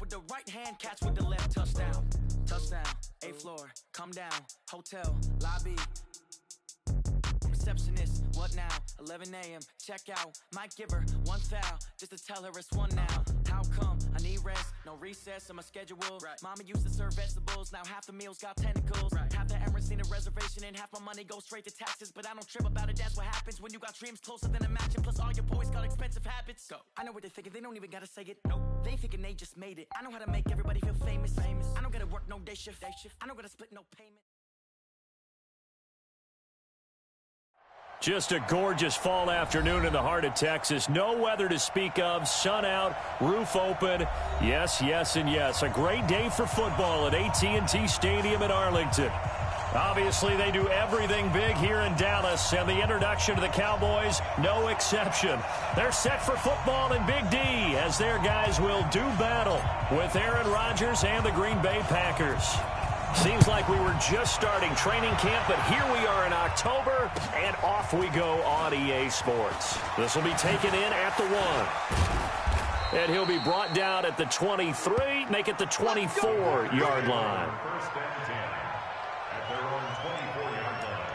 with the right hand, catch with the left. Touchdown, touchdown, A floor, come down, hotel, lobby. Receptionist, what now? 11 a.m. Check out. Might give her one foul just to tell her it's one now. How come? I need rest, no recess in my schedule. Right. Mama used to serve vegetables, now half the meals got tentacles. Right. Half the Emirates need a reservation and half my money goes straight to taxes. But I don't trip about it, that's what happens when you got dreams closer than a match. And plus all your boys got expensive habits. Go. I know what they're thinking, they don't even gotta say it. Nope. They ain't thinking they just made it. I know how to make everybody feel famous. I don't gotta work no day shift. I don't gotta split no payment. Just a gorgeous fall afternoon in the heart of Texas. No weather to speak of. Sun out, roof open. Yes, yes, and yes. A great day for football at AT&T Stadium in Arlington. Obviously, they do everything big here in Dallas, and the introduction to the Cowboys, no exception. They're set for football in Big D, as their guys will do battle with Aaron Rodgers and the Green Bay Packers. Seems like we were just starting training camp, but here we are in October, and off we go on EA Sports. This will be taken in at the 1. And he'll be brought down at the 23, make it the 24-yard line. First and 10 at their own 24-yard line.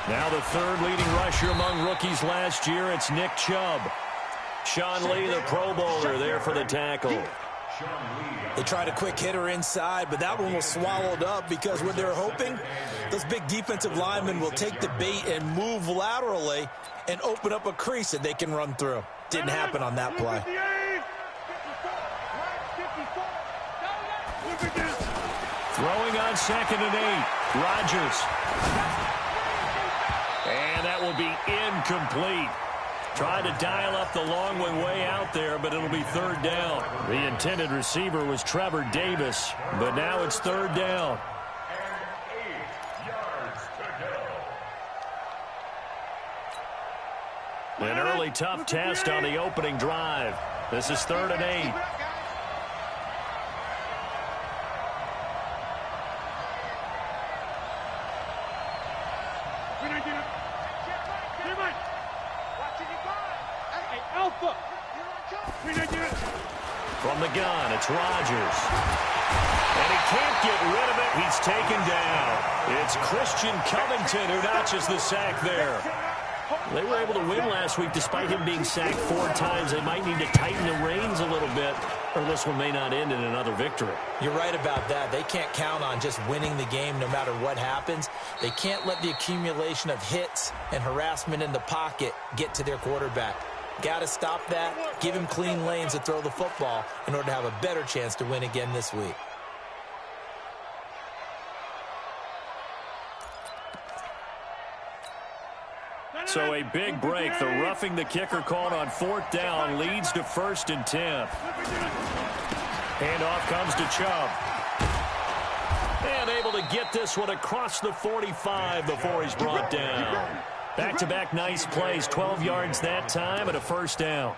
Now the third leading rusher among rookies last year, it's Nick Chubb. Sean Lee, the Pro Bowler, there for the tackle. They tried a quick hitter inside, but that one was swallowed up because what they're hoping, those big defensive linemen will take the bait and move laterally and open up a crease that they can run through. Didn't happen on that play. Throwing on 2nd and 8, Rodgers. And that will be incomplete. Trying to dial up the long way out there, but it'll be 3rd down. The intended receiver was Trevor Davis, but now it's 3rd down. And 8 yards to go. An early tough test on the opening drive. This is 3rd and 8. From the gun, it's Rodgers. And he can't get rid of it. He's taken down. It's Christian Covington who notches the sack there. They were able to win last week despite him being sacked 4 times. They might need to tighten the reins a little bit, or this one may not end in another victory. You're right about that. They can't count on just winning the game no matter what happens. They can't let the accumulation of hits and harassment in the pocket get to their quarterback. Got to stop that, give him clean lanes to throw the football in order to have a better chance to win again this week. So a big break. The roughing the kicker called on 4th down leads to 1st and 10. Handoff comes to Chubb. And able to get this one across the 45 before he's brought down. Back-to-back nice plays, 12 yards that time and a 1st down.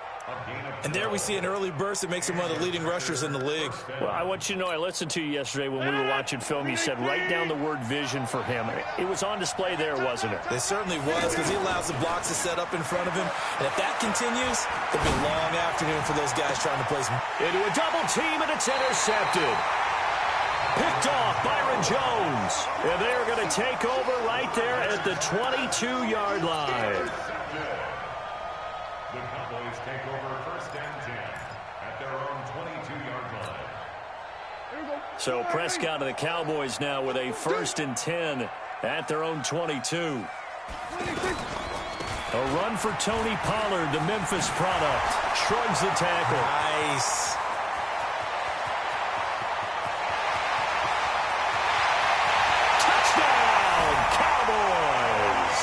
And there we see an early burst that makes him one of the leading rushers in the league. Well, I want you to know, I listened to you yesterday when we were watching film. You said write down the word vision for him. It was on display there, wasn't it? It certainly was, because he allows the blocks to set up in front of him. And if that continues, it'll be a long afternoon for those guys trying to play some. Into a double team, and it's intercepted. Picked off Byron Jones. And they're going to take over right there at the 22-yard line. The Cowboys take over 1st and 10 at their own 22-yard line. So Prescott and the Cowboys now with a 1st and 10 at their own 22. A run for Tony Pollard, the Memphis product. Shrugs the tackle. Nice. Touchdown, Cowboys.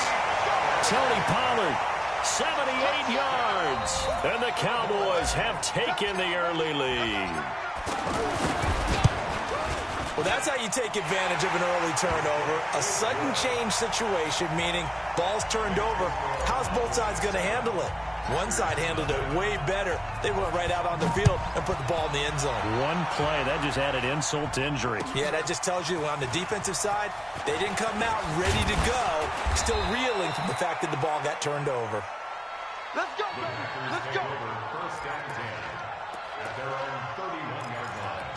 Tony Pollard, 78 yards. And the Cowboys have taken the early lead. Well, that's how you take advantage of an early turnover. A sudden change situation, meaning ball's turned over. How's both sides going to handle it? One side handled it way better. They went right out on the field and put the ball in the end zone. One play, that just added insult to injury. Yeah, that just tells you on the defensive side, they didn't come out ready to go, still reeling from the fact that the ball got turned over. Let's go, baby. Let's go. First down 10 at their own 31-yard line.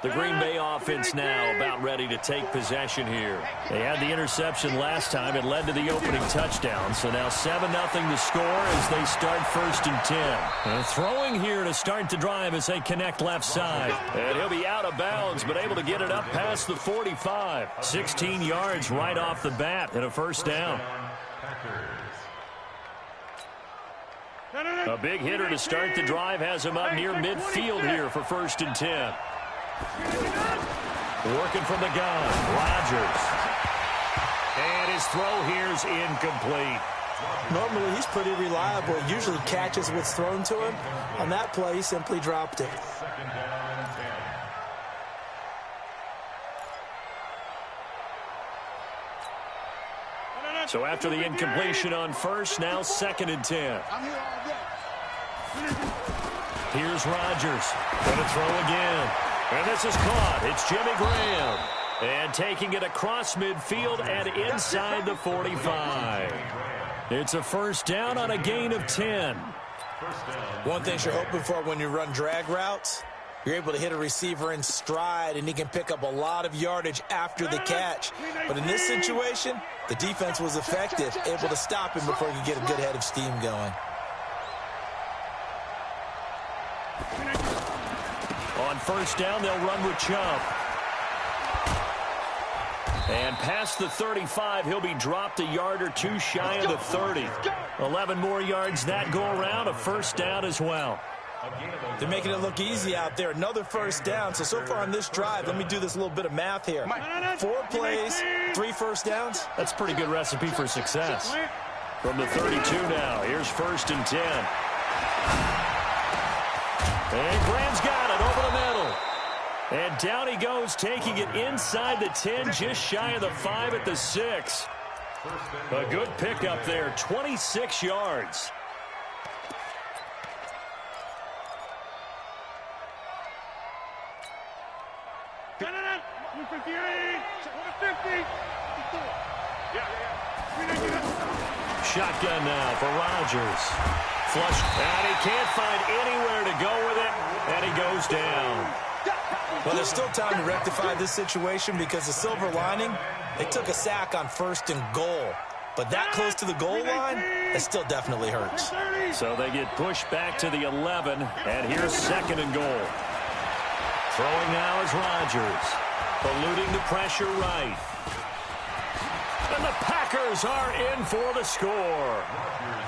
The Green Bay offense now about ready to take possession here. They had the interception last time. It led to the opening touchdown. So now 7-0 the score as they start 1st and 10. Throwing here to start the drive as they connect left side. And he'll be out of bounds, but able to get it up past the 45. 16 yards right off the bat and a first down. A big hitter to start the drive has him up near midfield here for 1st and 10. Working from the gun, Rodgers. And his throw here's incomplete. Normally, he's pretty reliable. He usually catches what's thrown to him. On that play, he simply dropped it. Second down and 10. So after the incompletion on first, now 2nd and 10. Here's Rodgers. Going to throw again. And this is caught. It's Jimmy Graham. And taking it across midfield and inside the 45. It's a first down on a gain of 10. One thing you're hoping for when you run drag routes, you're able to hit a receiver in stride, and he can pick up a lot of yardage after the catch. But in this situation, the defense was effective, able to stop him before he could get a good head of steam going. On first down, they'll run with Chubb. And past the 35, he'll be dropped a yard or two shy of the 30. 11 more yards that go around, a first down as well. They're making it look easy out there. Another first down. So far on this drive, let me do this little bit of math here. 4 plays, 3 first downs. That's a pretty good recipe for success. From the 32 now, here's 1st and 10. And Graham's got it over the middle. And down he goes, taking it inside the 10, just shy of the 5 at the 6. A good pickup there, 26 yards. Shotgun now for Rodgers. Flush, and he can't find anywhere to go with it, and he goes down. Well, there's still time to rectify this situation because the silver lining, they took a sack on 1st and goal. But that close to the goal line, it still definitely hurts. So they get pushed back to the 11, and here's 2nd and goal. Throwing now is Rodgers, eluding the pressure right. And the Packers are in for the score.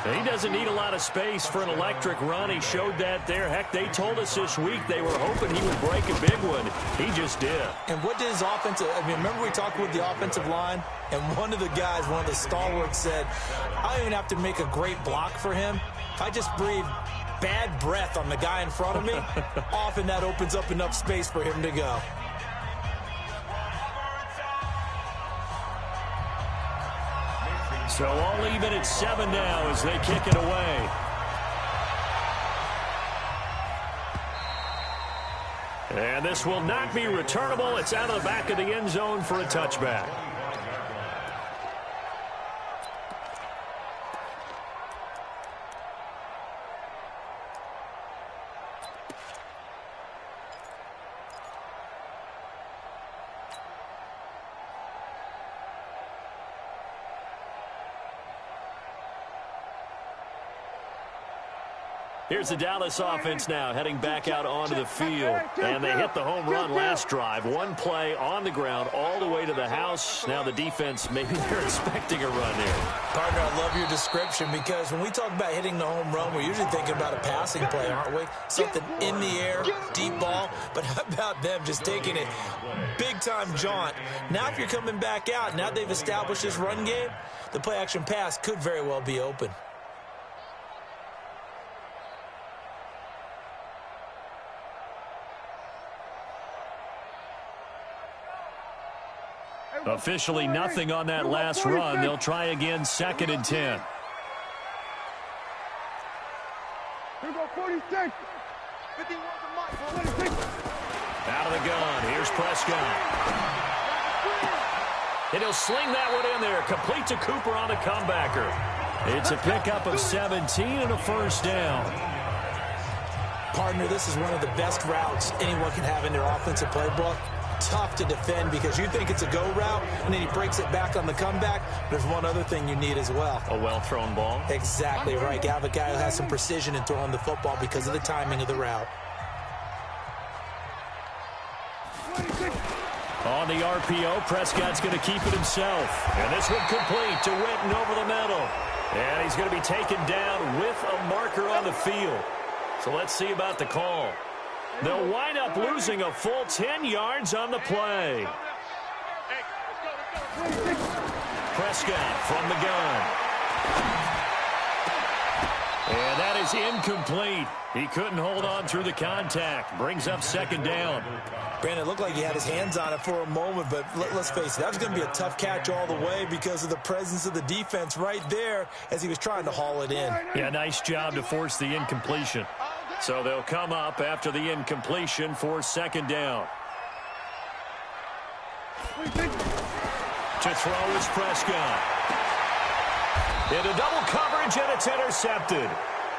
He doesn't need a lot of space for an electric run. He showed that there. Heck, they told us this week they were hoping he would break a big one. He just did. And what did his offensive, remember we talked with the offensive line? And one of the guys, one of the stalwarts said, I don't even have to make a great block for him. If I just breathe bad breath on the guy in front of me, often that opens up enough space for him to go. So all even at 7 now as they kick it away. And this will not be returnable. It's out of the back of the end zone for a touchback. Here's the Dallas offense now heading back out onto the field. And they hit the home run last drive. One play on the ground all the way to the house. Now the defense, maybe they're expecting a run here. Partner, I love your description because when we talk about hitting the home run, we're usually thinking about a passing play, aren't we? Something in the air, deep ball. But how about them just taking it big-time jaunt? Now if you're coming back out, now they've established this run game, the play-action pass could very well be open. Officially nothing on that last run. They'll try again, 2nd and 10. Out of the gun. Here's Prescott. And he'll sling that one in there. Complete to Cooper on the comebacker. It's a pickup of 17 and a first down. Partner, this is one of the best routes anyone can have in their offensive playbook. Tough to defend because you think it's a go route, and then he breaks it back on the comeback. There's one other thing you need as well. A well-thrown ball. Exactly right. You have a guy who has some precision in throwing the football because of the timing of the route. On the RPO, Prescott's going to keep it himself. And this one complete to Witten over the middle. And he's going to be taken down with a marker on the field. So let's see about the call. They'll wind up losing a full 10 yards on the play. Prescott from the gun. And that is incomplete. He couldn't hold on through the contact. Brings up 2nd down. Brandon, it looked like he had his hands on it for a moment, but let's face it, that was going to be a tough catch all the way because of the presence of the defense right there as he was trying to haul it in. Yeah, nice job to force the incompletion. So they'll come up after the incompletion for 2nd down. To throw is Prescott. Into double coverage, and it's intercepted.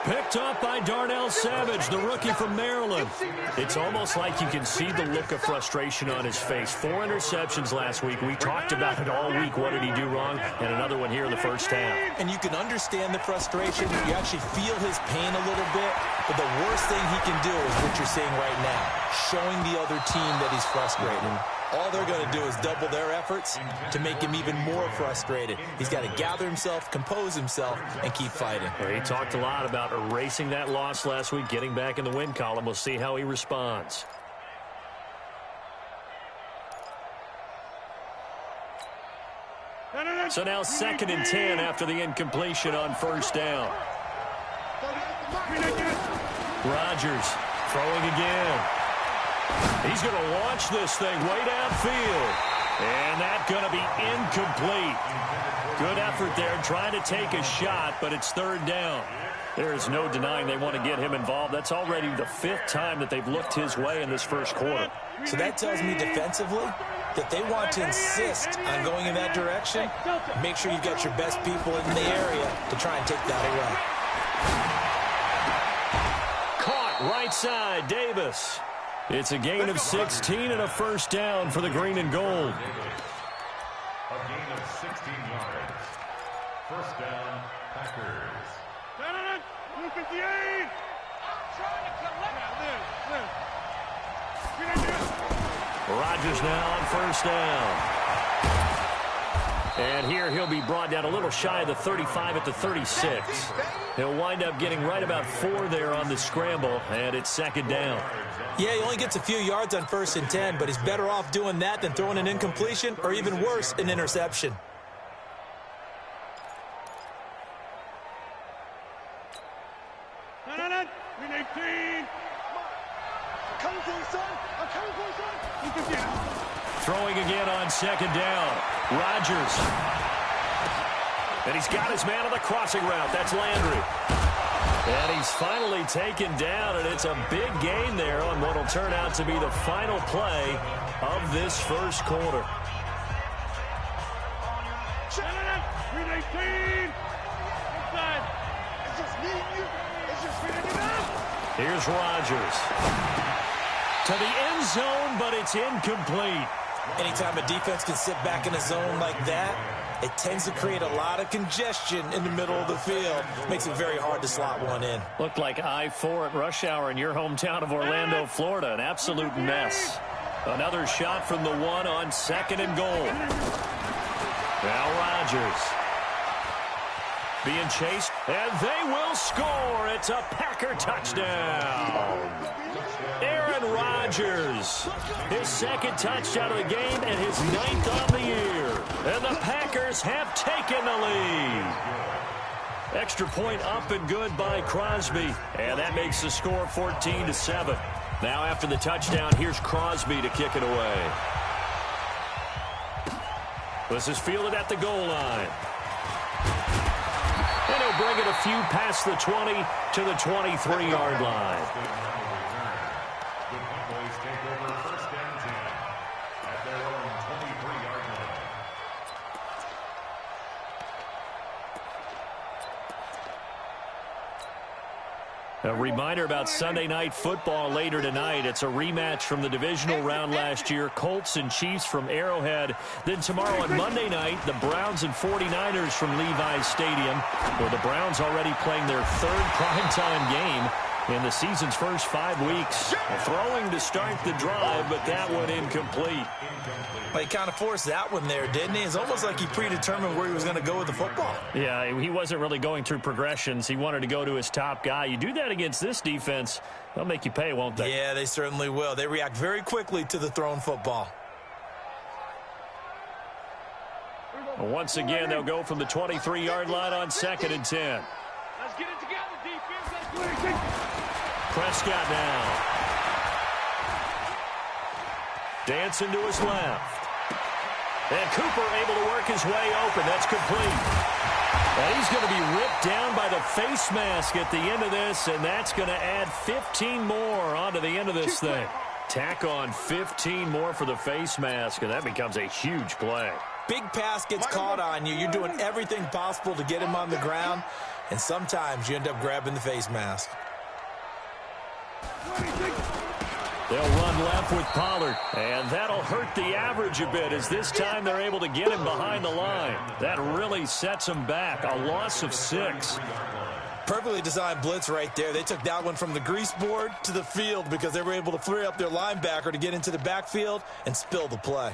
Picked up by Darnell Savage, the rookie from Maryland. It's almost like you can see the look of frustration on his face. 4 interceptions last week. We talked about it all week. What did he do wrong? And another one here in the first half. And you can understand the frustration. You actually feel his pain a little bit. But the worst thing he can do is what you're seeing right now, showing the other team that he's frustrated. All they're going to do is double their efforts to make him even more frustrated. He's got to gather himself, compose himself, and keep fighting. Well, he talked a lot about erasing that loss last week, getting back in the win column. We'll see how he responds. So now 2nd and 10 after the incompletion on 1st down. Rodgers throwing again. He's going to launch this thing way downfield. And that's going to be incomplete. Good effort there trying to take a shot, but it's 3rd down. There is no denying they want to get him involved. That's already the 5th time that they've looked his way in this first quarter. So that tells me defensively that they want to insist on going in that direction. Make sure you've got your best people in the area to try and take that away. Caught right side, Davis. It's a gain of 16 and a first down for the green and gold. A gain of 16 yards. First down, Packers. 258. Rodgers now on first down. And here he'll be brought down a little shy of the 35 at the 36. He'll wind up getting right about 4 there on the scramble, and it's 2nd down. Yeah, he only gets a few yards on 1st and 10, but he's better off doing that than throwing an incompletion or even worse, an interception. Throwing again on 2nd down. Rodgers. And he's got his man on the crossing route. That's Landry. And he's finally taken down, and it's a big gain there on what will turn out to be the final play of this first quarter. 319. Here's Rodgers. To the end zone, but it's incomplete. Anytime a defense can sit back in a zone like that, it tends to create a lot of congestion in the middle of the field. Makes it very hard to slot one in. Looked like I-4 at rush hour in your hometown of Orlando, Florida. An absolute mess. Another shot from the 1 on 2nd and goal. Now Rodgers being chased, and they will score. It's a Packer touchdown. Aaron Rodgers, his 2nd touchdown of the game and his 9th on the year. And the Packers have taken the lead. Extra point up and good by Crosby. And that makes the score 14-7. Now after the touchdown, here's Crosby to kick it away. This is fielded at the goal line. And he'll bring it a few past the 20 to the 23-yard line. The Cowboys take over 1st and 10 at their own 23-yard line. A reminder about Sunday Night Football later tonight. It's a rematch from the divisional round last year. Colts and Chiefs from Arrowhead. Then tomorrow on Monday night, the Browns and 49ers from Levi's Stadium, where the Browns already playing their 3rd primetime game in the season's first 5 weeks. Throwing to start the drive, but that one incomplete. Well, he kind of forced that one there, didn't he? It's almost like he predetermined where he was going to go with the football. Yeah, he wasn't really going through progressions. He wanted to go to his top guy. You do that against this defense, they'll make you pay, won't they? Yeah, they certainly will. They react very quickly to the thrown football. Once again, they'll go from the 23-yard line on 2nd and 10. Let's get it together, defense. Let's play. Prescott now. Dancing to his left. And Cooper able to work his way open. That's complete. And he's going to be ripped down by the face mask at the end of this, and that's going to add 15 more onto the end of this thing. Tack on 15 more for the face mask, and that becomes a huge play. Big pass gets caught on you. You're doing everything possible to get him on the ground, and sometimes you end up grabbing the face mask. They'll run left with Pollard, and that'll hurt the average a bit as this time they're able to get him behind the line. That really sets him back, a loss of 6. Perfectly designed blitz right there. They took that one from the grease board to the field because they were able to free up their linebacker to get into the backfield and spill the play.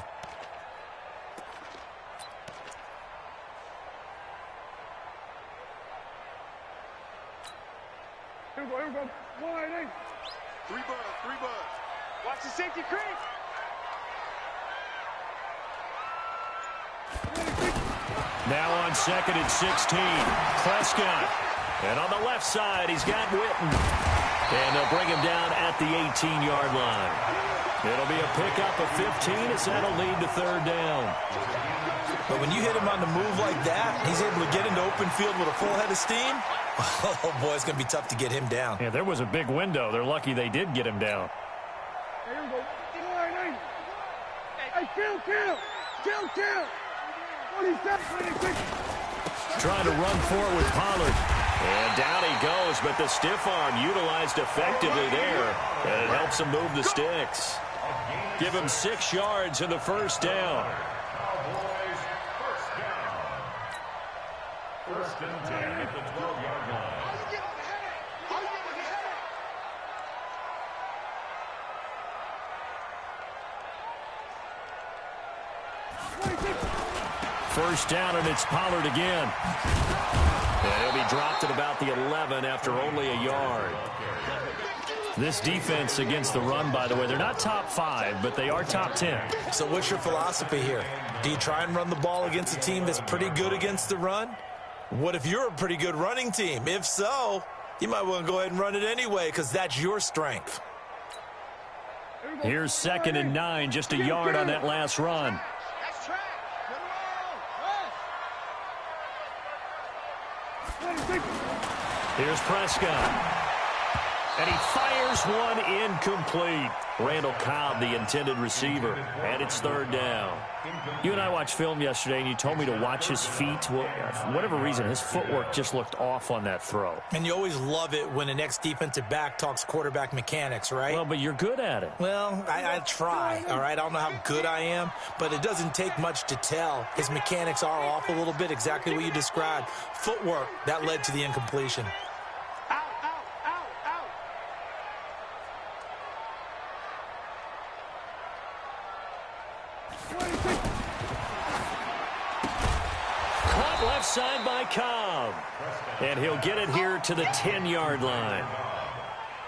Here we go. Wide eight. 3 buds. Watch the safety creep. Now on 2nd and 16, Prescott. And on the left side, he's got Witten. And they'll bring him down at the 18-yard line. It'll be a pickup of 15 as that'll lead to 3rd down. But when you hit him on the move like that, he's able to get into open field with a full head of steam. Oh, boy, it's going to be tough to get him down. Yeah, there was a big window. They're lucky they did get him down. Here we go. Wide eight. Hey, kill. 27. Trying to run for it with Pollard. And down he goes, but the stiff arm utilized effectively there. And it helps him move the sticks. Give him 6 yards in the 1st down. Cowboys, 1st down. 1st and 10 at the 12-yard line. First down, and it's Pollard again. And he'll be dropped at about the 11 after only a yard. This defense against the run, by the way, they're not top 5, but they are top 10. So what's your philosophy here? Do you try and run the ball against a team that's pretty good against the run? What if you're a pretty good running team? If so, you might want to go ahead and run it anyway because that's your strength. Here's 2nd and 9, just a yard on that last run. Hey, Here's Prescott. And he fires one incomplete. Randall Cobb, the intended receiver, and it's third down. You and I watched film yesterday, and you told me to watch his feet. Well, for whatever reason, his footwork just looked off on that throw. And you always love it when an ex-defensive back talks quarterback mechanics, right? Well, but you're good at it. Well, I try, all right? I don't know how good I am, but it doesn't take much to tell. His mechanics are off a little bit, exactly what you described. Footwork, that led to the incompletion. Caught left side by Cobb. And he'll get it here to the 10-yard line.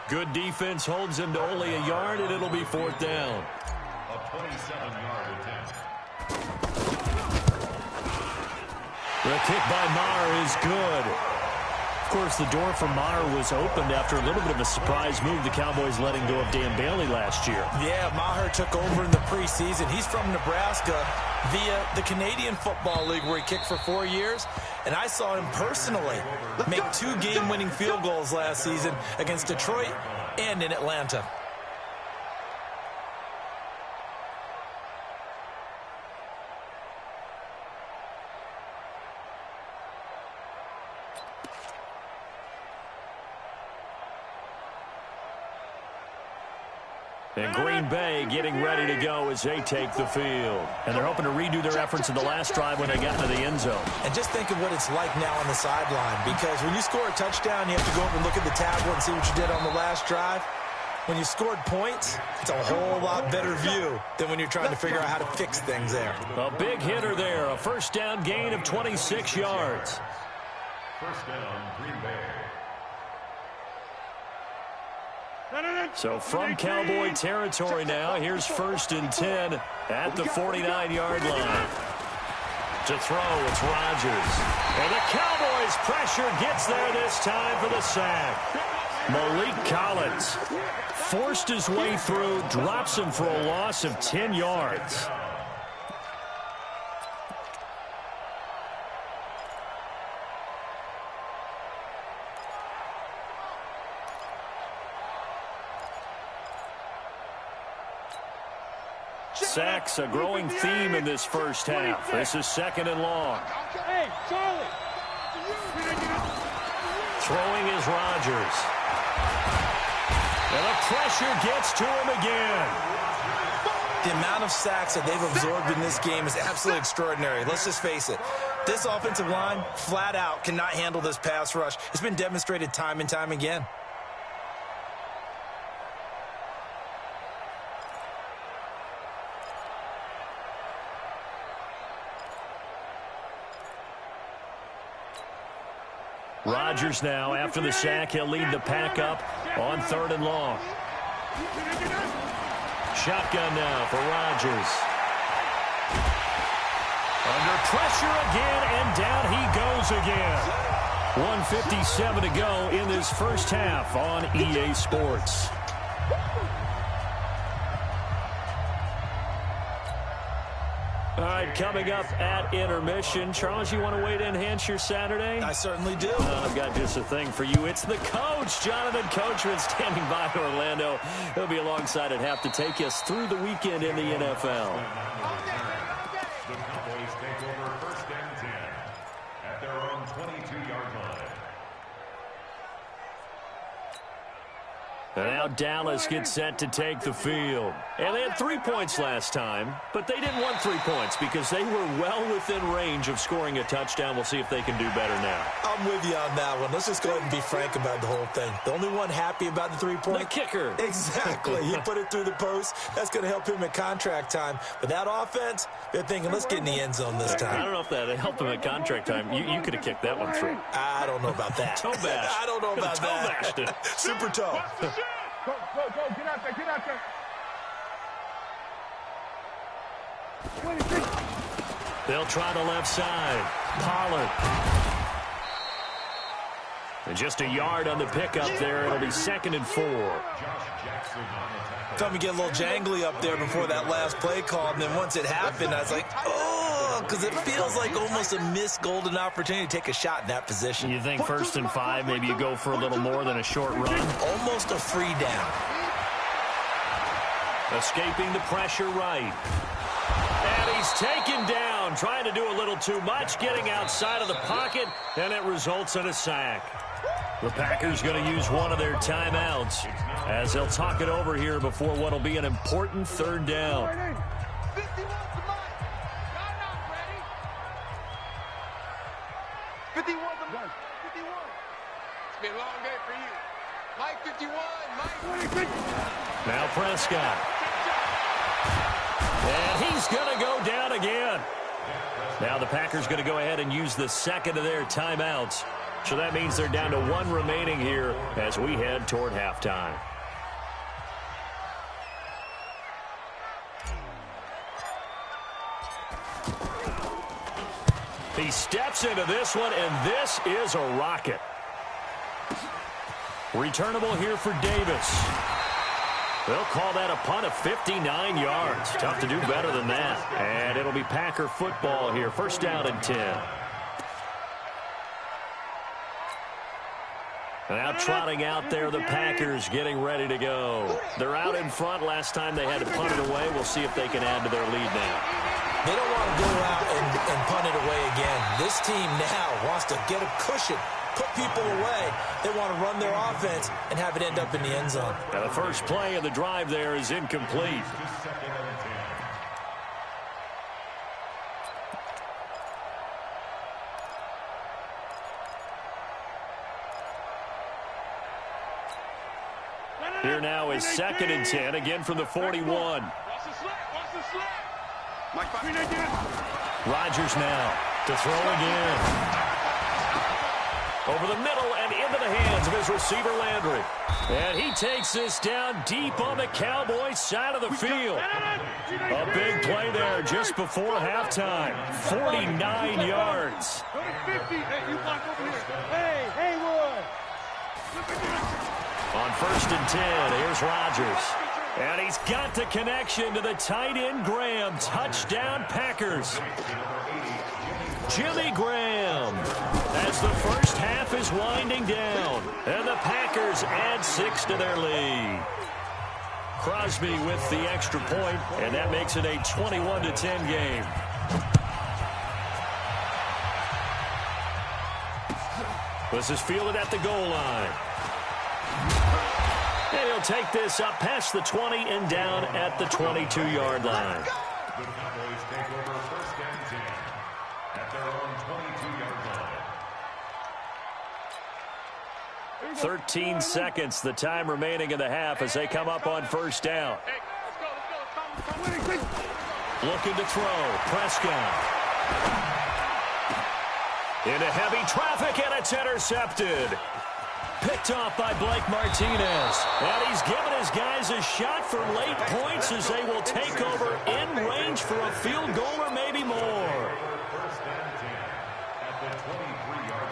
Good defense holds him to only a yard, and it'll be fourth down. A 27-yard attempt. The kick by Maher is good. Of course, the door for Maher was opened after a little bit of a surprise move, the Cowboys letting go of Dan Bailey last year. Yeah, Maher took over in the preseason. He's from Nebraska via the Canadian Football League, where he kicked for 4 years. And I saw him personally make 2 game-winning field goals last season against Detroit and in Atlanta. And Green Bay getting ready to go as they take the field. And they're hoping to redo their efforts in the last drive when they got into the end zone. And just think of what it's like now on the sideline, because when you score a touchdown, you have to go over and look at the tablet and see what you did on the last drive. When you scored points, it's a whole lot better view than when you're trying to figure out how to fix things there. A big hitter there, a first down gain of 26 yards. First down, Green Bay. So from Cowboy territory now, here's 1st and 10 at the 49-yard line. To throw, it's Rodgers. And the Cowboys' pressure gets there this time for the sack. Malik Collins forced his way through, drops him for a loss of 10 yards. Sacks, a growing theme in this first half. This is 2nd and long. Hey, Charlie. Throwing is Rodgers. And the pressure gets to him again. The amount of sacks that they've absorbed in this game is absolutely extraordinary. Let's just face it. This offensive line, flat out, cannot handle this pass rush. It's been demonstrated time and time again. Rodgers now, after the sack, he'll lead the pack up on 3rd and long. Shotgun now for Rodgers. Under pressure again, and down he goes again. 1:57 to go in this first half on EA Sports. All right, coming up at intermission. Charles, you want to wait to enhance your Saturday? I certainly do. I've got just a thing for you. It's the coach, Jonathan Coachman, standing by Orlando. He'll be alongside at half to take us through the weekend in the NFL. The Cowboys take over 1st and 10 at their own 22-yard line. And now Dallas gets set to take the field. And they had 3 points last time, but they didn't want 3 points because they were well within range of scoring a touchdown. We'll see if they can do better now. I'm with you on that one. Let's just go ahead and be frank about the whole thing. The only one happy about the 3-point? The kicker. Exactly. He put it through the post. That's going to help him at contract time. But that offense, they're thinking, let's get in the end zone this time. I don't know if that helped him at contract time. You could have kicked that one through. I don't know about that. Toe bash. I don't know about toe that. bashed it. Super toe. Go, get out there, get out there. 26. They'll try the left side. Pollard. And just a yard on the pickup there. It'll be 2nd and 4. Thought we get a little jangly up there before that last play call, and then once it happened, I was like, oh, know, because it feels like almost a missed golden opportunity to take a shot in that position. You think 1st and 5, maybe you go for a little more than a short run? Almost a free down. Escaping the pressure right. And he's taken down, trying to do a little too much, getting outside of the pocket, and it results in a sack. The Packers going to use one of their timeouts as they'll talk it over here before what will be an important 3rd down. 51 to Mike. 51. It's been a long day for you. Mike 51. Mike. Now Prescott. And he's going to go down again. Now the Packers going to go ahead and use the 2nd of their timeouts. So that means they're down to 1 remaining here as we head toward halftime. He steps into this one, and this is a rocket. Returnable here for Davis. They'll call that a punt of 59 yards. Tough to do better than that. And it'll be Packer football here. 1st down and 10. Now trotting out there, the Packers getting ready to go. They're out in front. Last time they had to punt it away. We'll see if they can add to their lead now. They don't want to go out and punt it away again. This team now wants to get a cushion, put people away. They want to run their offense and have it end up in the end zone. Now the first play of the drive there is incomplete. Here now is 2nd and 10, again from the 41. Watch the slap. Watch the slap. Rodgers now to throw again. Over the middle and into the hands of his receiver, Landry. And he takes this down deep on the Cowboys' side of the field. A big play there just before halftime. 49 yards. On 1st and 10, here's Rodgers. And he's got the connection to the tight end, Graham. Touchdown, Packers. Jimmy Graham as the first half is winding down. And the Packers add 6 to their lead. Crosby with the extra point, and that makes it a 21-10 game. This is fielded at the goal line. And he'll take this up past the 20 and down at the 22-yard line. The Cowboys take over 1st and 10 at their own 22-yard line. 13 seconds, the time remaining in the half as they come up on 1st down. Looking to throw. Prescott. Into heavy traffic, and it's intercepted. Picked off by Blake Martinez. And he's given his guys a shot for late points as they will take over in range for a field goal or maybe more. 1st and 10 at the 23-yard line.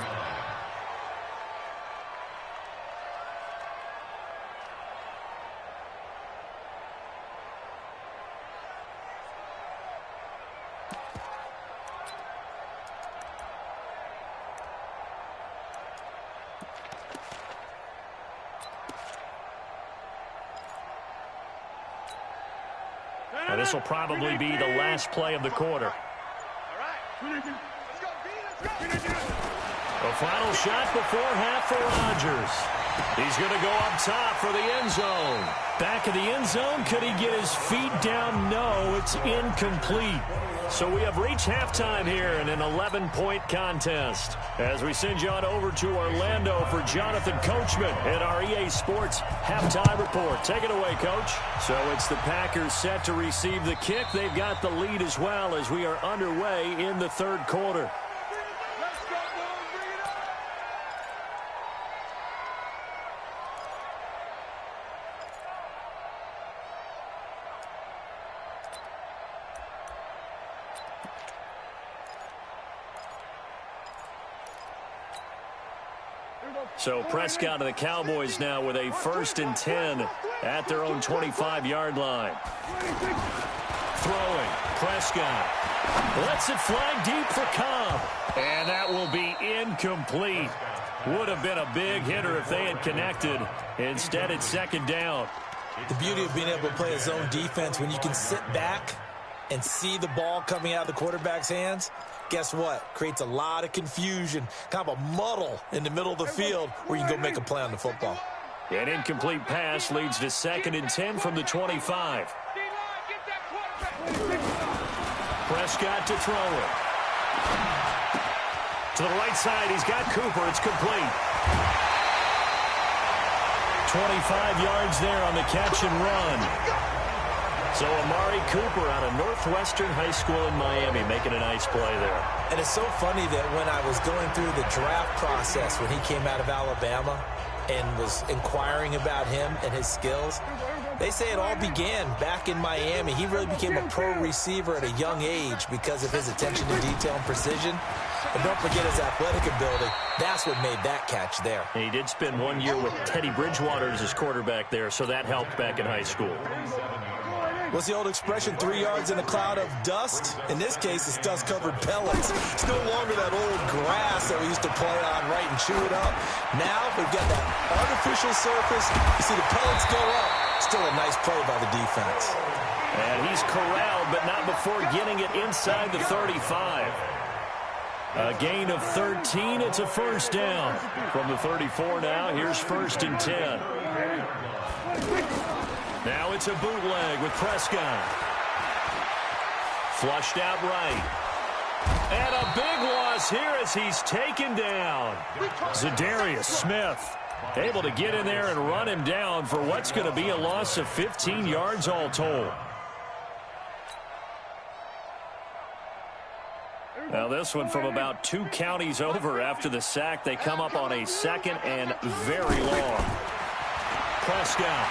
And this will probably be the last play of the quarter. A final shot before half for Rodgers. He's going to go up top for the end zone. Back of the end zone. Could he get his feet down? No, it's incomplete. So we have reached halftime here in an 11-point contest. As we send you on over to Orlando for Jonathan Coachman at our EA Sports Halftime Report. Take it away, Coach. So it's the Packers set to receive the kick. They've got the lead as well as we are underway in the 3rd quarter. So Prescott and the Cowboys now with a 1st and 10 at their own 25-yard line. Throwing. Prescott. Lets it fly deep for Cobb. And that will be incomplete. Would have been a big hitter if they had connected. Instead, it's second down. The beauty of being able to play a zone defense when you can sit back and see the ball coming out of the quarterback's hands, guess what? Creates a lot of confusion, kind of a muddle in the middle of the field where you can go make a play on the football. An incomplete pass leads to 2nd and 10 from the 25. Prescott to throw it. To the right side, he's got Cooper. It's complete. 25 yards there on the catch and run. So Amari Cooper out of Northwestern High School in Miami making a nice play there. And it's so funny that when I was going through the draft process when he came out of Alabama and was inquiring about him and his skills, they say it all began back in Miami. He really became a pro receiver at a young age because of his attention to detail and precision. And don't forget his athletic ability. That's what made that catch there. And he did spend 1 year with Teddy Bridgewater as his quarterback there, so that helped back in high school. What's the old expression, 3 yards in a cloud of dust? In this case, it's dust-covered pellets. It's no longer that old grass that we used to play on, right, and chew it up. Now we've got that artificial surface. You see the pellets go up. Still a nice play by the defense. And he's corralled, but not before getting it inside the 35. A gain of 13. It's a first down. From the 34 now, here's 1st and 10. Now it's a bootleg with Prescott. Flushed out right. And a big loss here as he's taken down. Zadarius Smith able to get in there and run him down for what's going to be a loss of 15 yards all told. Now this one from about 2 counties over after the sack. They come up on a 2nd and very long. Prescott.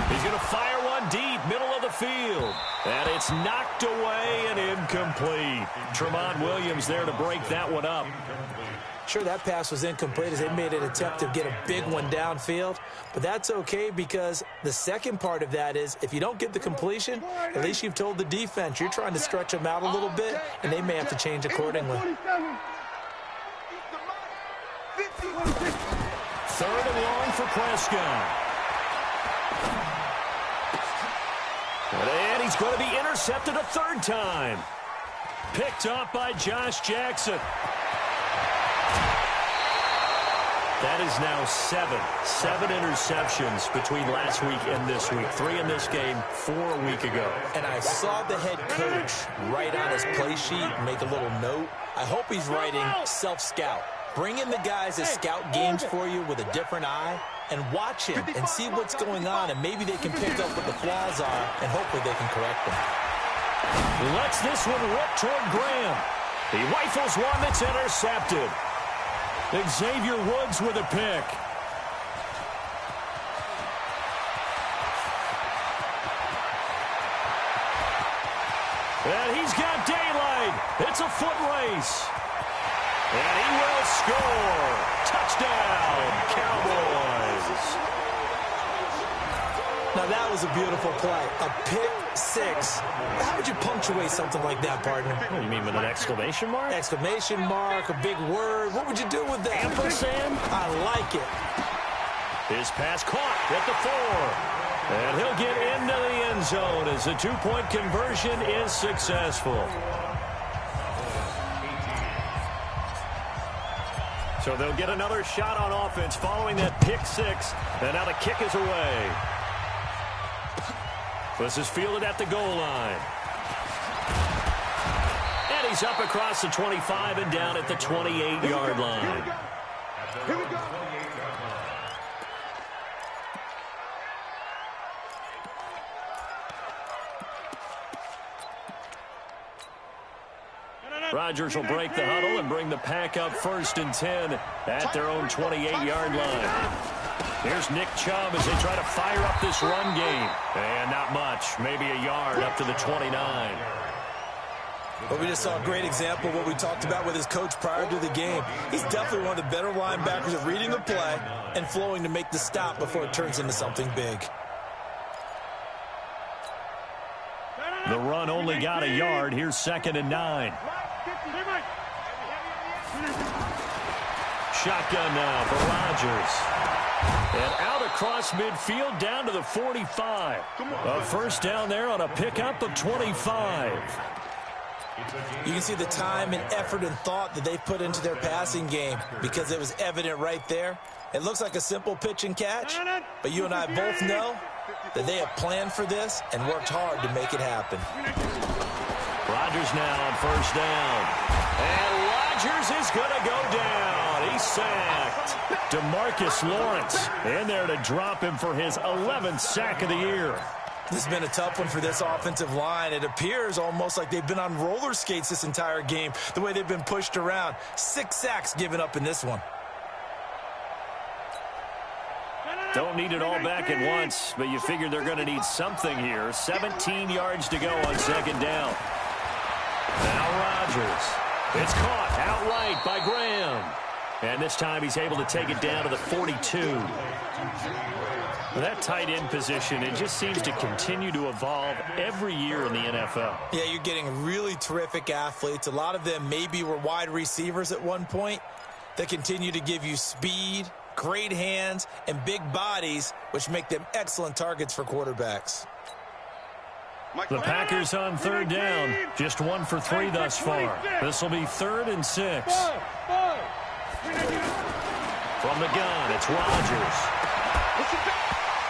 He's going to fire one deep, middle of the field. And it's knocked away and incomplete. Tremont Williams there to break that one up. Sure, that pass was incomplete as they made an attempt to get a big one downfield. But that's okay because the second part of that is if you don't get the completion, at least you've told the defense you're trying to stretch them out a little bit, and they may have to change accordingly. 3rd and long for Prescott. And he's going to be intercepted a 3rd time. Picked up by Josh Jackson. That is now 7 interceptions between last week and this week. 3 in this game, 4 a week ago. And I saw the head coach write on his play sheet, make a little note. I hope he's writing self-scout. Bring in the guys that scout games for you with a different eye and watch him and see what's going on, and maybe they can pick up what the flaws are, and hopefully they can correct them. Lets this one rip toward Graham. He rifles one that's intercepted. Xavier Woods with a pick. And he's got daylight. It's a foot race. And he will score. Touchdown, Cowboys. Now that was a beautiful play. A pick six. How would you punctuate something like that, partner? What do you mean, with an exclamation mark? Exclamation mark, a big word. What would you do with that? Ampersand? I like it. His pass caught at the 4. And he'll get into the end zone as the 2-point conversion is successful. So they'll get another shot on offense following that pick 6. And now the kick is away. This is fielded at the goal line. And he's up across the 25 and down at the 28-yard line. Here we go. Rodgers will break the huddle and bring the pack up 1st and 10 at their own 28-yard line. Here's Nick Chubb as they try to fire up this run game. And not much, maybe a yard up to the 29. Well, we just saw a great example of what we talked about with his coach prior to the game. He's definitely one of the better linebackers at reading a play and flowing to make the stop before it turns into something big. only got a yard. Here's 2nd and 9. Shotgun now for Rodgers. And out across midfield down to the 45. A first down there on a pickup of 25. You can see the time and effort and thought that they put into their passing game because it was evident right there. It looks like a simple pitch and catch, but you and I both know that they have planned for this and worked hard to make it happen. Rodgers now on first down. And Rodgers is going to go down. He's sacked. DeMarcus Lawrence in there to drop him for his 11th sack of the year. This has been a tough one for this offensive line. It appears almost like they've been on roller skates this entire game, the way they've been pushed around. 6 sacks given up in this one. Don't need it all back at once, but you figure they're going to need something here. 17 yards to go on 2nd down. Now Rodgers. It's caught outright by Graham. And this time he's able to take it down to the 42. That tight end position, it just seems to continue to evolve every year in the NFL. Yeah, you're getting really terrific athletes. A lot of them maybe were wide receivers at one point that continue to give you speed, great hands, and big bodies, which make them excellent targets for quarterbacks. The Packers on 3rd down. Just 1 for 3 thus far. This will be 3rd and 6. From the gun, it's Rodgers.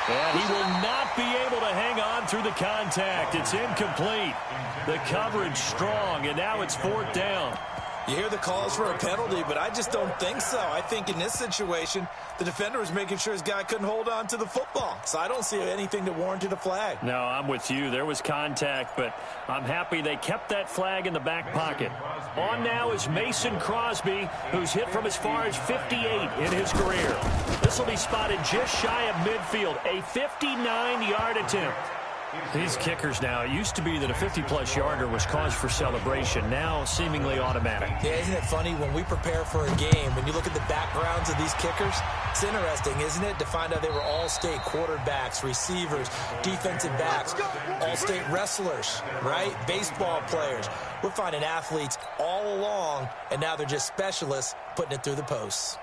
And he will not be able to hang on through the contact. It's incomplete. The coverage strong, and now it's 4th down. You hear the calls for a penalty, but I just don't think so. I think in this situation, the defender was making sure his guy couldn't hold on to the football. So I don't see anything that warranted a flag. No, I'm with you. There was contact, but I'm happy they kept that flag in the back pocket. On now is Mason Crosby, who's hit from as far as 58 in his career. This will be spotted just shy of midfield, a 59-yard attempt. These kickers now, it used to be that a 50-plus yarder was cause for celebration. Now, seemingly automatic. Yeah, isn't it funny when we prepare for a game, when you look at the backgrounds of these kickers, it's interesting, isn't it, to find out they were all-state quarterbacks, receivers, defensive backs, all-state wrestlers, right? Baseball players. We're finding athletes all along, and now they're just specialists putting it through the posts.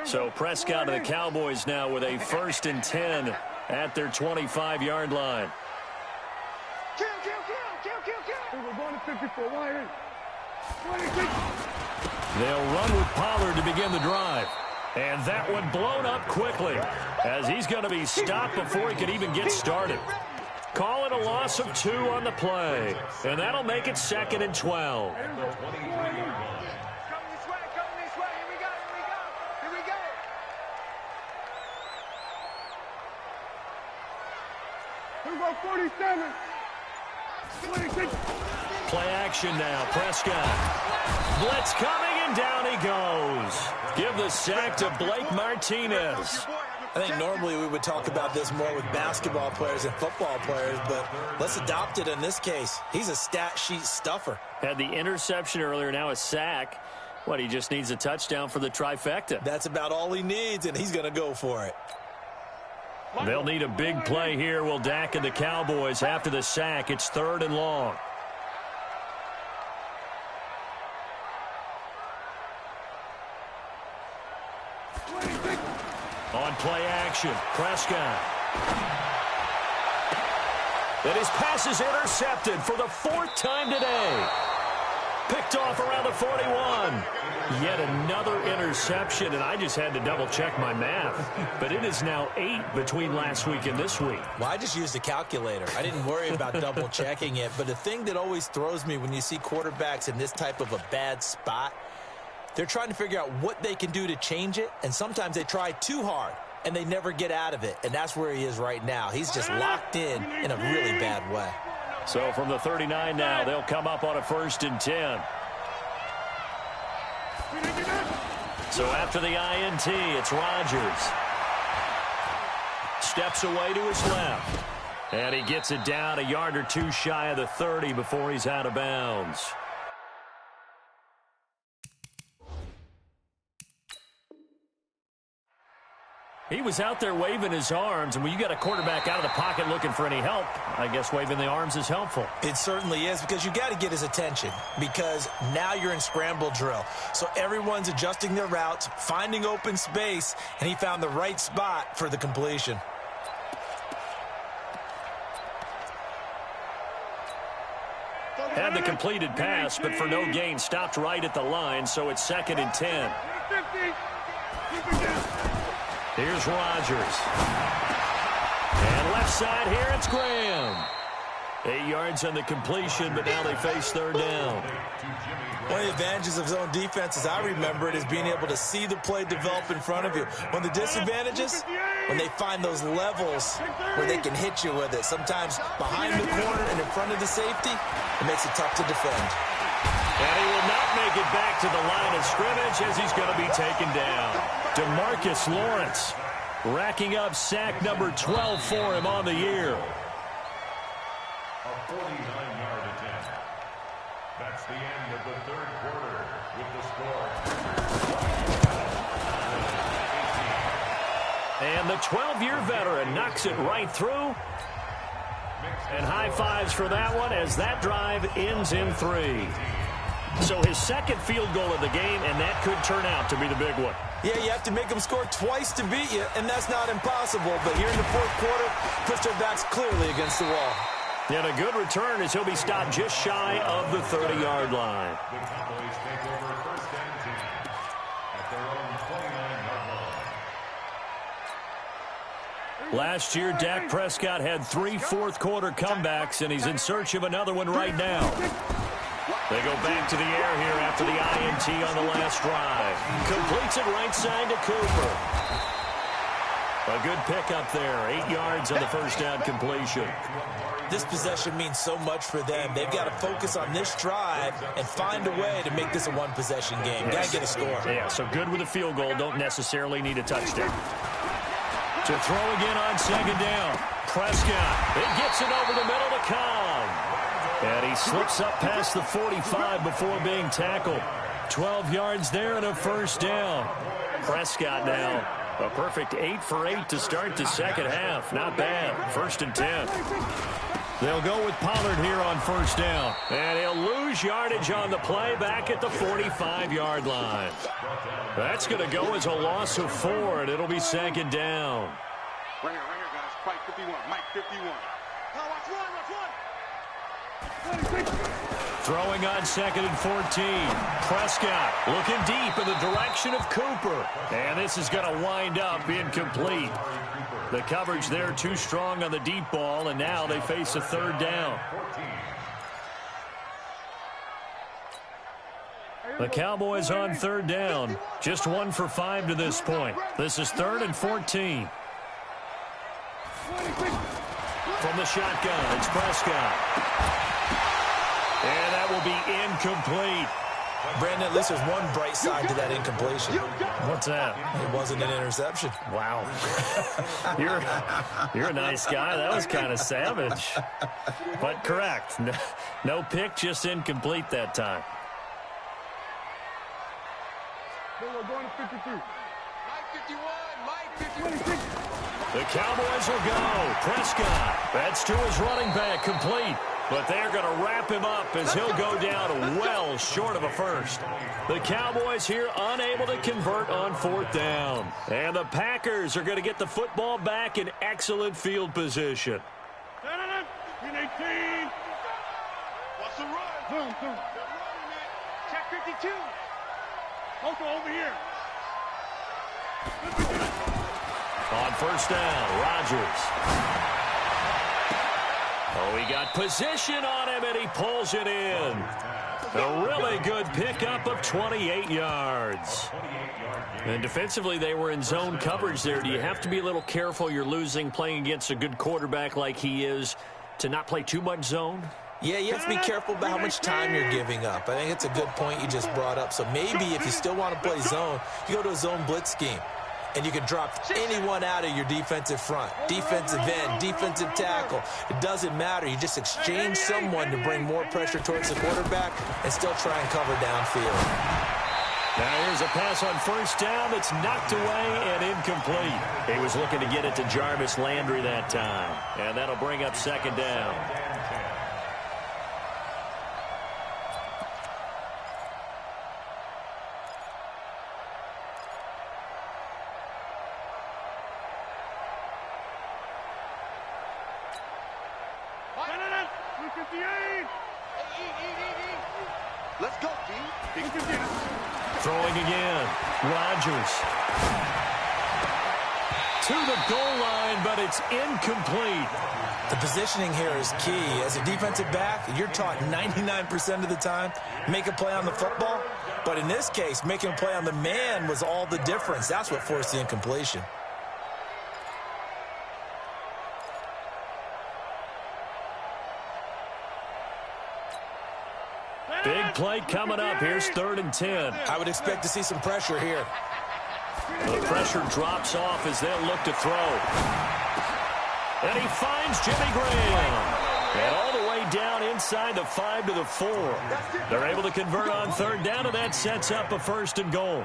So Prescott and the Cowboys now with a 1st and 10 at their 25-yard line. They'll run with Pollard to begin the drive. And that one blown up quickly as he's going to be stopped before he can even get started. Call it a loss of 2 on the play. And that'll make it 2nd and 12. Play action now. Prescott. Blitz coming, and down he goes. Give the sack to Blake Martinez. I think normally we would talk about this more with basketball players and football players, but let's adopt it in this case. He's a stat sheet stuffer. Had the interception earlier, now a sack. What, he just needs a touchdown for the trifecta. That's about all he needs, and he's going to go for it. They'll need a big play here, will Dak and the Cowboys. After the sack, it's 3rd and long. On play action, Prescott. And his pass is intercepted for the 4th time today. Picked off around the 41. Yet another interception, and I just had to double-check my math. But it is now 8 between last week and this week. Well, I just used a calculator. I didn't worry about double-checking it. But the thing that always throws me when you see quarterbacks in this type of a bad spot, they're trying to figure out what they can do to change it, and sometimes they try too hard, and they never get out of it. And that's where he is right now. He's just locked in a really bad way. So from the 39 now, they'll come up on a 1st and 10. So after the INT, it's Rodgers. Steps away to his left. And he gets it down a yard or 2 shy of the 30 before he's out of bounds. He was out there waving his arms, and when you got a quarterback out of the pocket looking for any help, I guess waving the arms is helpful. It certainly is, because you got to get his attention, because now you're in scramble drill. So everyone's adjusting their routes, finding open space, and he found the right spot for the completion. Had the completed pass, but for no gain, stopped right at the line, so it's 2nd and 10. Here's Rodgers. And left side here, it's Graham. 8 yards on the completion, but now they face 3rd down. One of the advantages of zone defense, as I remember it, is being able to see the play develop in front of you. One of the disadvantages, when they find those levels where they can hit you with it. Sometimes behind the corner and in front of the safety, it makes it tough to defend. And he will not make it back to the line of scrimmage as he's going to be taken down. DeMarcus Lawrence racking up sack number 12 for him on the year. A 49-yard attempt. That's the end of the 3rd quarter with the score. And the 12-year veteran knocks it right through. And high fives for that one as that drive ends in 3. So his 2nd field goal of the game, and that could turn out to be the big one. Yeah, you have to make them score twice to beat you, and that's not impossible. But here in the 4th quarter, pushed their backs clearly against the wall. And a good return as he'll be stopped just shy of the 30-yard line. The Cowboys take over 1st and 10 at their own 29-yard line. Last year, Dak Prescott had 3 fourth-quarter comebacks, and he's in search of another one right now. They go back to the air here after the INT on the last drive. Completes it right side to Cooper. A good pickup there. 8 yards on the 1st down completion. This possession means so much for them. They've got to focus on this drive and find a way to make this a one-possession game. Got to get a score. Yeah, so good with a field goal. Don't necessarily need a touchdown. To throw again on 2nd down. Prescott. It gets it over the middle to Cobb. And he slips up past the 45 before being tackled. 12 yards there and a 1st down. Prescott now a perfect 8 for 8 to start the 2nd half. Not bad. 1st and 10. They'll go with Pollard here on 1st down. And he'll lose yardage on the play back at the 45-yard line. That's going to go as a loss of 4, and it'll be 2nd down. Right here, guys. Fight 51. Mike 51. Now watch one. Throwing on 2nd and 14. Prescott looking deep in the direction of Cooper. And this is going to wind up incomplete. The coverage there too strong on the deep ball, and now they face a 3rd down. The Cowboys on 3rd down. Just 1 for 5 to this point. This is 3rd and 14. From the shotgun, it's Prescott. And that will be incomplete. Brandon, at least there's one bright side to that incompletion. What's that? It wasn't an interception. Wow. You're a nice guy. That was kind of savage. But correct. No pick, just incomplete that time. We're going to 53. Mike 51. The Cowboys will go. Prescott. That's to his running back, complete. But they're going to wrap him up as he'll go down well short of a 1st. The Cowboys here unable to convert on 4th down. And the Packers are going to get the football back in excellent field position. 18. What's the run? Check 52. Also over here. On 1st down, Rodgers. Oh, he got position on him, and he pulls it in. A really good pickup of 28 yards. And defensively, they were in zone coverage there. Do you have to be a little careful? You're losing, playing against a good quarterback like he is, to not play too much zone? Yeah, you have to be careful about how much time you're giving up. I think it's a good point you just brought up. So maybe if you still want to play zone, you go to a zone blitz scheme. And you can drop anyone out of your defensive front. Defensive end, defensive tackle. It doesn't matter. You just exchange someone to bring more pressure towards the quarterback and still try and cover downfield. Now here's a pass on first down that's knocked away and incomplete. He was looking to get it to Jarvis Landry that time. And that'll bring up second down. Let's go, D. Throwing again. Rodgers. To the goal line, but it's incomplete. The positioning here is key. As a defensive back, you're taught 99% of the time, make a play on the football. But in this case, making a play on the man was all the difference. That's what forced the incompletion. Big play coming up. Here's 3rd and 10. I would expect to see some pressure here. The pressure drops off as they'll look to throw. And he finds Jimmy Graham. And all the way down inside the 5 to the 4. They're able to convert on 3rd down, and that sets up a 1st and goal.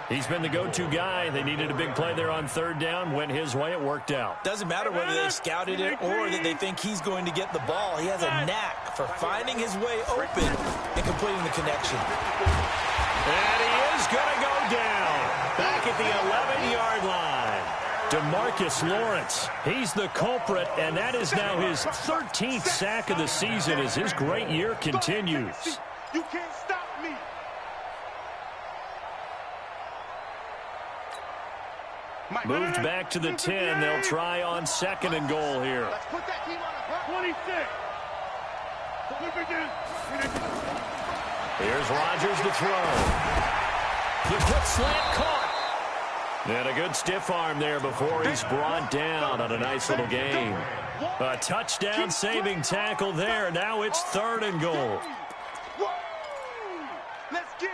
He's been the go-to guy. They needed a big play there on 3rd down. Went his way. It worked out. Doesn't matter whether they scouted it or that they think he's going to get the ball. He has a knack for finding his way open and completing the connection. And he is going to go down. Back at the 11-yard line. DeMarcus Lawrence, he's the culprit, and that is now his 13th sack of the season as his great year continues. You can't stop me. Moved back to the 10. They'll try on 2nd and goal here. Let's put that team on the 26. Here's Rodgers to throw. The quick slant caught. And a good stiff arm there before he's brought down on a nice little gain. A touchdown saving tackle there. Now it's 3rd and goal. Let's get it.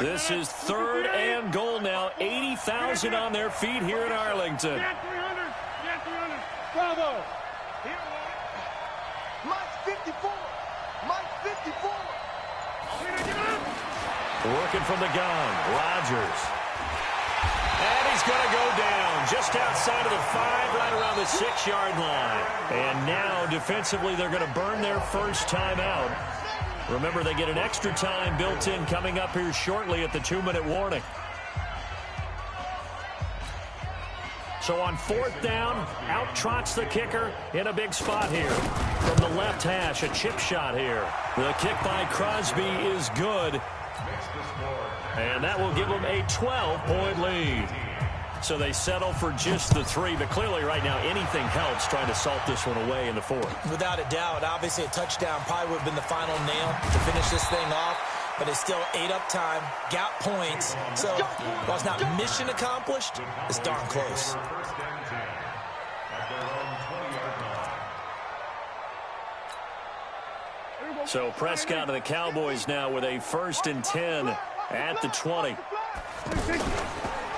This is 3rd and goal now. 80,000 on their feet here in Arlington. Bravo. Mike's 54. Mike's 54. Working from the gun, Rodgers. And he's going to go down just outside of the 5, right around the 6-yard line. And now, defensively, they're going to burn their first time out. Remember, they get an extra time built in coming up here shortly at the 2-minute warning. So on 4th down, out trots the kicker in a big spot here. From the left hash, a chip shot here. The kick by Crosby is good. And that will give them a 12-point lead. So they settle for just the 3, but clearly right now anything helps trying to salt this one away in the 4th. Without a doubt, obviously a touchdown probably would have been the final nail to finish this thing off, but it's still 8 up time, got points, so while it's not mission accomplished, it's darn close. So Prescott and the Cowboys now with a 1st and 10 at the 20.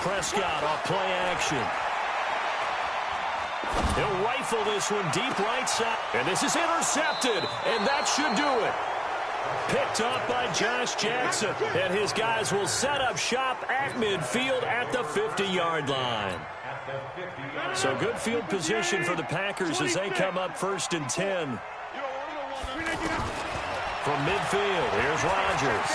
Prescott off play action. He'll rifle this one deep right side. And this is intercepted. And that should do it. Picked up by Josh Jackson. And his guys will set up shop at midfield at the 50-yard line. So good field position for the Packers as they come up 1st and 10. From midfield, here's Rodgers.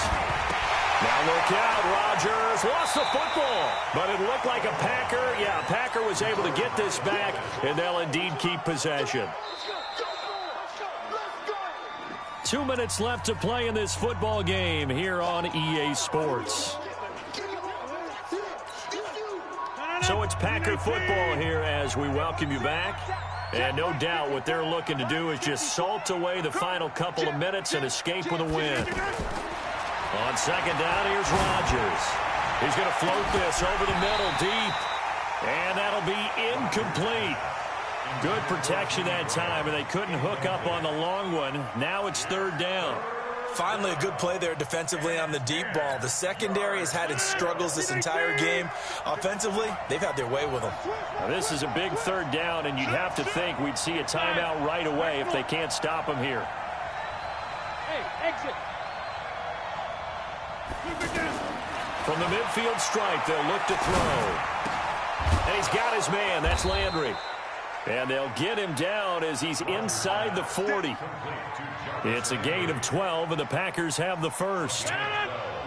Now look out, Rodgers lost the football, but it looked like a Packer. Yeah, Packer was able to get this back, and they'll indeed keep possession. 2 minutes left to play in this football game here on EA Sports. So it's Packer football here as we welcome you back. And no doubt what they're looking to do is just salt away the final couple of minutes and escape with a win. On 2nd down, here's Rodgers. He's going to float this over the middle deep. And that'll be incomplete. Good protection that time, and they couldn't hook up on the long one. Now it's 3rd down. Finally, a good play there defensively on the deep ball. The secondary has had its struggles this entire game. Offensively, they've had their way with them. Now, this is a big 3rd down, and you'd have to think we'd see a timeout right away if they can't stop them here. Hey, exit. From the midfield stripe, they'll look to throw. And he's got his man. That's Landry. And they'll get him down as he's inside the 40. It's a gain of 12, and the Packers have the first.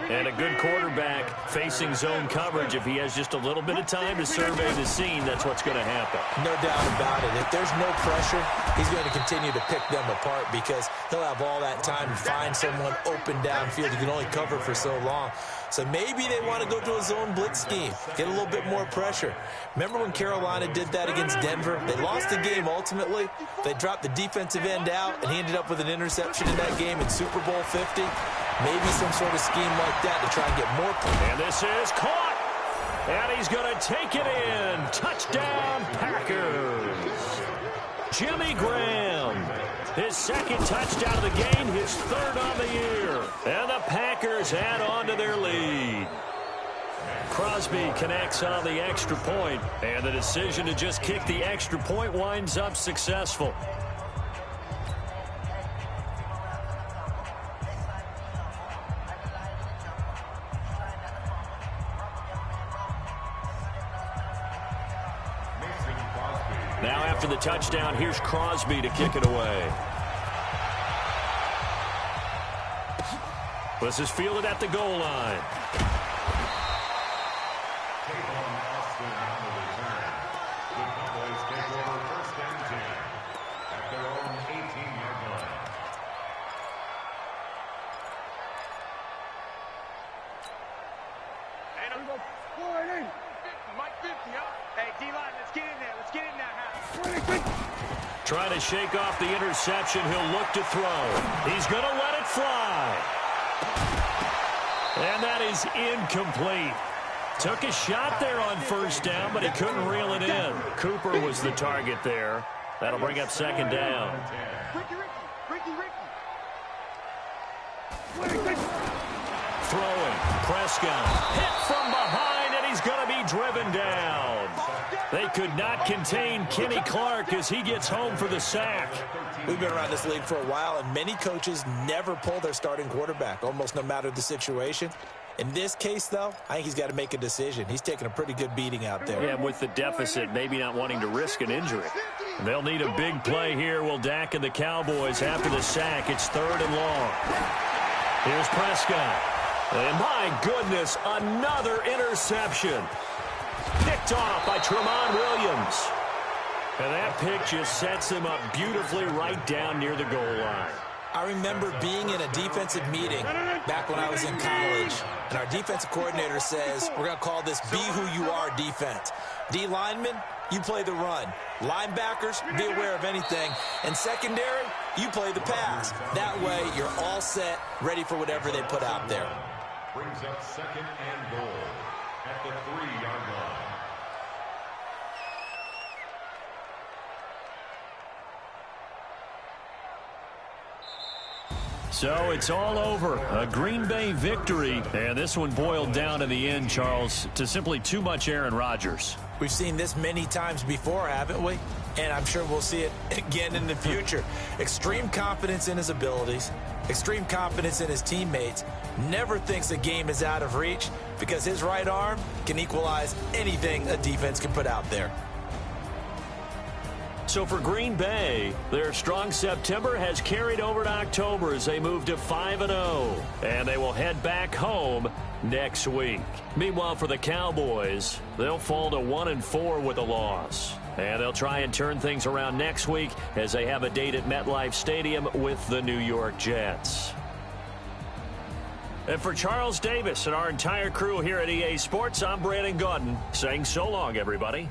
And a good quarterback facing zone coverage. If he has just a little bit of time to survey the scene, that's what's going to happen. No doubt about it. If there's no pressure, he's going to continue to pick them apart because he'll have all that time to find someone open downfield. He can only cover for so long. So maybe they want to go to a zone blitz scheme, get a little bit more pressure. Remember when Carolina did that against Denver? They lost the game ultimately. They dropped the defensive end out, and he ended up with an interception in that game in Super Bowl 50. Maybe some sort of scheme like that to try and get more points. And this is caught. And he's going to take it in. Touchdown, Packers. Jimmy Graham. His second touchdown of the game, his third on the year. And the Packers add on to their lead. Crosby connects on the extra point, and the decision to just kick the extra point winds up successful. Now after the touchdown, here's Crosby to kick it away. This is fielded at the goal line. Trying to shake off the interception. He'll look to throw. He's going to let it fly. And that is incomplete. Took a shot there on first down, but he couldn't reel it in. Cooper was the target there. That'll bring up second down. Throwing. Prescott. Hit from behind, and he's going to be driven down. They could not contain Kenny Clark as he gets home for the sack. We've been around this league for a while, and many coaches never pull their starting quarterback, almost no matter the situation. In this case, though, I think he's got to make a decision. He's taking a pretty good beating out there. Yeah, with the deficit, maybe not wanting to risk an injury. They'll need a big play here. Will Dak and the Cowboys after the sack. It's third and long. Here's Prescott. And my goodness, another interception. Picked off by Tramon Williams. And that pick just sets him up beautifully right down near the goal line. I remember being in a defensive meeting back when I was in college, and our defensive coordinator says, we're going to call this Be Who You Are defense. D linemen, you play the run. Linebackers, be aware of anything. And secondary, you play the pass. That way, you're all set, ready for whatever they put out there. Brings up second and goal at the 3-yard line. So it's all over. A Green Bay victory. And this one boiled down in the end, Charles, to simply too much Aaron Rodgers. We've seen this many times before, haven't we? And I'm sure we'll see it again in the future. Extreme confidence in his abilities, extreme confidence in his teammates, never thinks a game is out of reach because his right arm can equalize anything a defense can put out there. So for Green Bay, their strong September has carried over to October as they move to 5-0. And they will head back home next week. Meanwhile, for the Cowboys, they'll fall to 1-4 with a loss. And they'll try and turn things around next week as they have a date at MetLife Stadium with the New York Jets. And for Charles Davis and our entire crew here at EA Sports, I'm Brandon Gaudin saying so long, everybody.